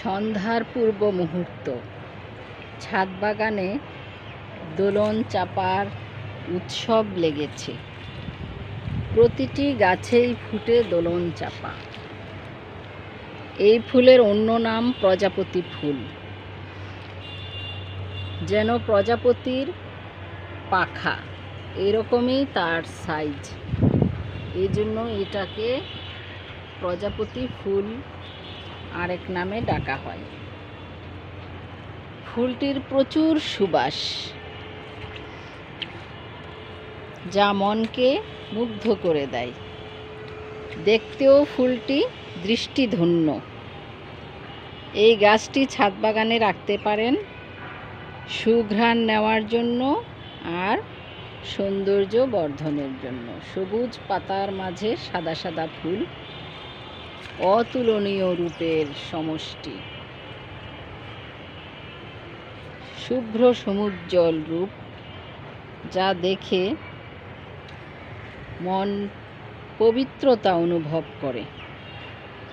সন্ধ্যার পূর্ব মুহূর্ত, ছাদ বাগানে দোলন চাপার উৎসব লেগেছে। প্রতিটি গাছেই ফুটে দোলন চাপা। এই ফুলের অন্য নাম প্রজাপতি ফুল। যেন প্রজাপতির পাখা, এরকমই তার সাইজ। এই জন্য এটাকে প্রজাপতি ফুল আরেক নামে ডাকা হয়। ফুলটির প্রচুর সুবাস, যা মনকে মুগ্ধ করে দেয়। দেখতেও ফুলটি দৃষ্টিধন্য। এই গাছটি ছাদ বাগানে রাখতে পারেন সুঘ্রাণ নেওয়ার জন্য আর সৌন্দর্য বর্ধনের জন্য। সবুজ পাতার মাঝে সাদা সাদা ফুল, অতুলনীয় রূপের সমষ্টি। শুভ্র সমুজ্জ্বল রূপ, যা দেখে মন পবিত্রতা অনুভব করে।